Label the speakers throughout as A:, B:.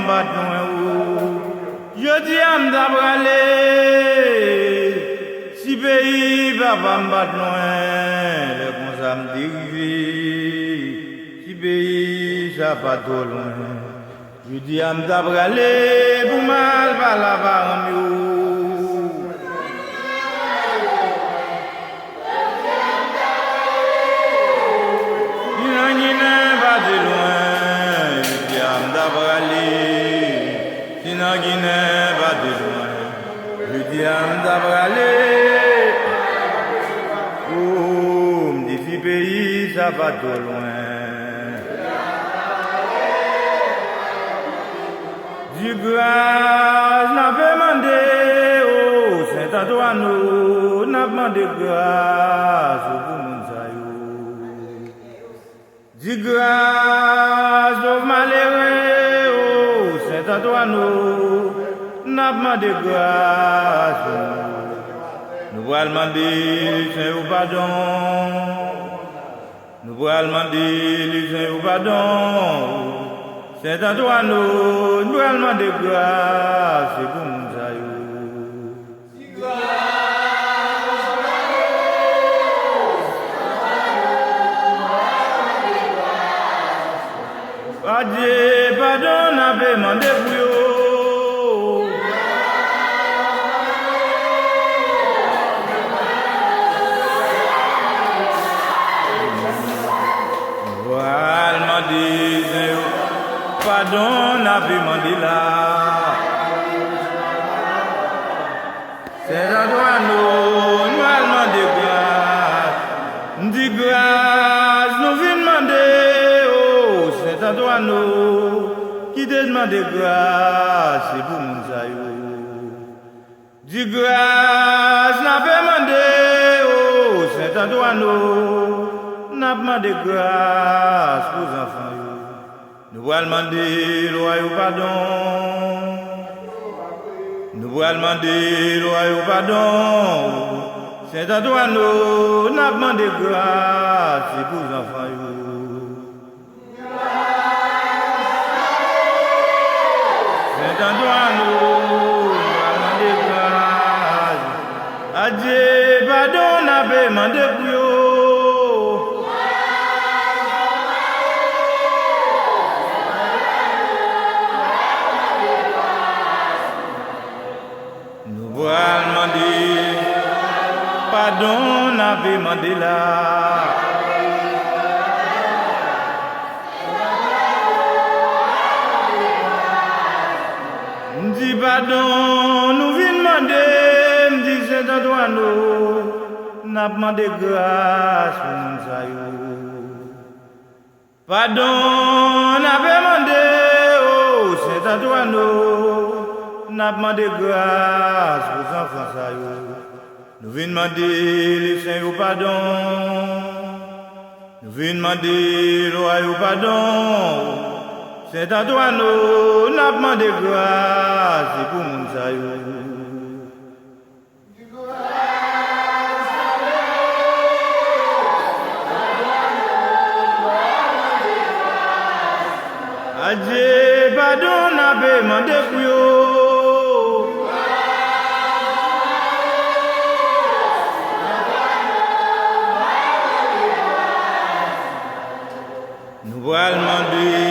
A: bat nou je dis am d'abrale si pays va bat nou le bon ça me dérive si pays ça pas trop loin je dis am d'abrale pour mal pas la barre Guinée va de loin, je dis à m'dabrale. Oh, m'dit pays ça va trop loin. Du grâce n'a pas demandé, oh Saint-Antoine, n'a pas demandé grâce pour mon saillou. Du grâce au malheureux, oh Saint-Antoine. N'a pas de grâce, nous allons demander le pardon, nous allons demander le pardon. Saint-Antoine, nous allons demander grâce pour nous. Adieu, pardon, n'a pas demandé pour vous. Pardon, n'a pas demandé là. C'est à toi, nous allons de grâce. De grâce, nous venons demander. Oh, c'est à toi, nous qui te demande grâce pour mon saillou. De grâce, n'a pas demandé. Oh, c'est à toi, nous n'a pas demandé grâce pour les enfants. Nous allons demander le royaume pardon. Nous allons demander le royaume pardon. C'est à toi nous n'a demandé grâce pour les enfants. C'est à toi nous n'a demandé grâce. Adieu pardon n'a pas demandé pour vous. Pardon, n'a pas demandé là. M'dit pardon, nous venons demander, m'dit Saint-Antoine, n'a pas demandé grâce pour mon saillou. Pardon, n'a pas demandé, oh Saint-Antoine, n'a pas demandé grâce pour les enfants saillou. Nous venons demander le Seigneur pardon. Nous venons demander le royaume pardon. C'est à toi nous n'a pas demandé grâce pour mon saillou. Adieu, pardon, n'a pas demandé pour vous. Nous allons demander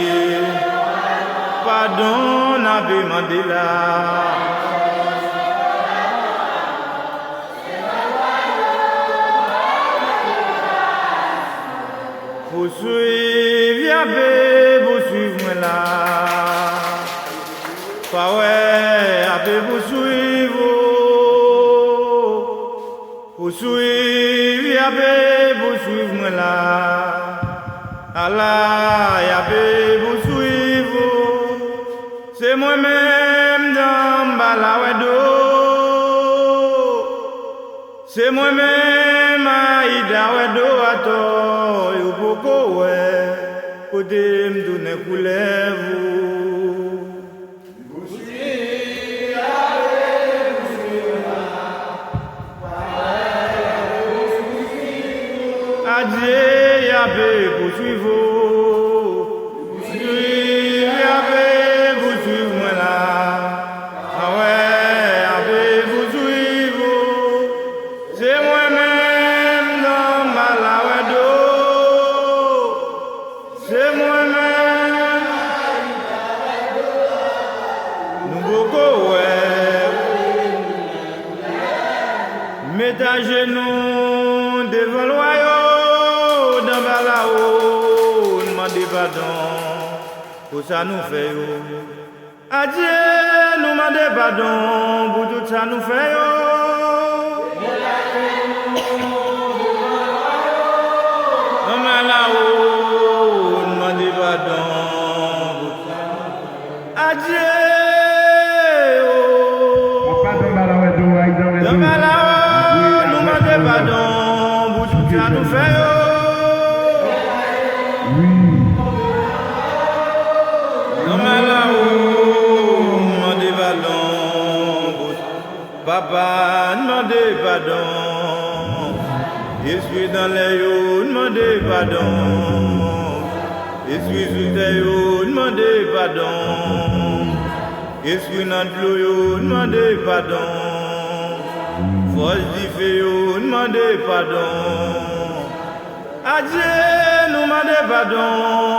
A: pardon, n'a pas demandé là. Poursuivre, poursuivre là. Pas ouais, poursuivre. Poursuivre, poursuivre là. Allah, y'a vous suivre. C'est moi-même dans Balawedo. C'est moi-même à Idawedo ato. Yupoko ouais. Côté m'donne couleur vous. Adieu, y'a poursuivre. c'est moi-même dans ma lawedo, c'est moi-même, nous beaucoup ouais, mets ta genou devant le royaume, dans ma lao, demandez pardon, pour ça nous fait yo. Adieu, nous demandez pardon, pour tout ça nous fait yo. Papa, demandez pardon. Je suis dans les yeux, demandez pardon. Je suis sous tes yeux, demandez pardon. Je suis dans l'eau, demandez pardon. Force du feu, demandez pardon. Adieu, nous demandez pardon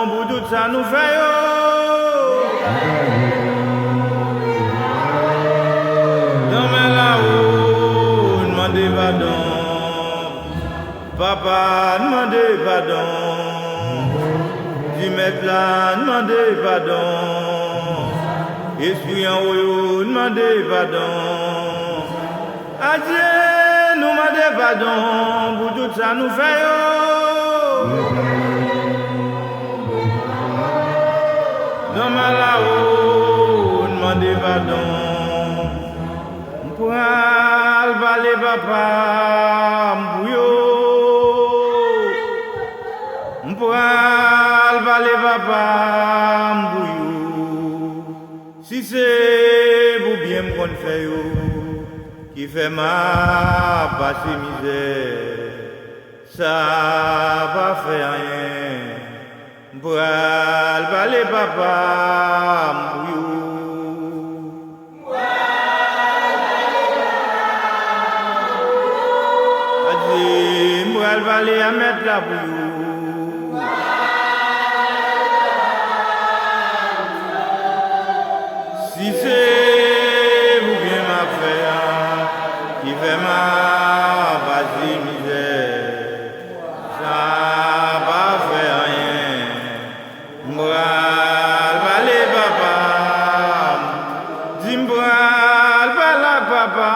A: pour tout ça nous fait. Demandez pardon, papa, demandez pardon, Dimet là, demandez pardon, esprit en haut, demandez pardon, adieu, nous demandez pardon, pour tout ça nous fait. Demandez là-haut, demandez pardon, pour aller papa, mbouyo, pour aller papa, mbouyo. Si c'est vous bien me qu'on fait yo, qui fait ma passer misère, ça va faire rien. Pour aller papa, mbouyo. Elle va aller à mettre la boue. Si c'est vous bien ma faire, qui fait ma basse misère, ça va faire rien. Moi, elle va aller papa, dis-moi, elle va la papa,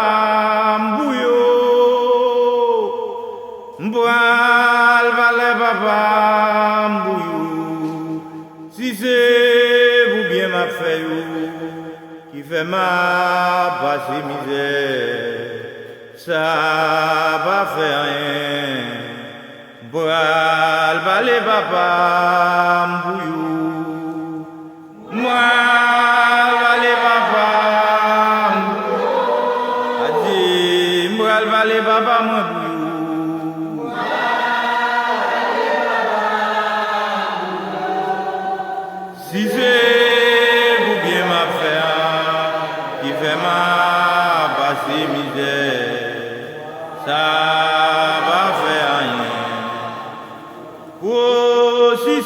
A: mbouyo. M'boal valé papa m'bouyou. Si c'est vous bien ma fait qui fait ma basse misère, ça va faire rien. M'boal valé papa m'bouyou. Moi valé papa m'bouyou. Adi m'boal valé papa m'bouyou. Si c'est vous bien ma faire, qui fait ma basse misère, ça va faire rien. Oh, si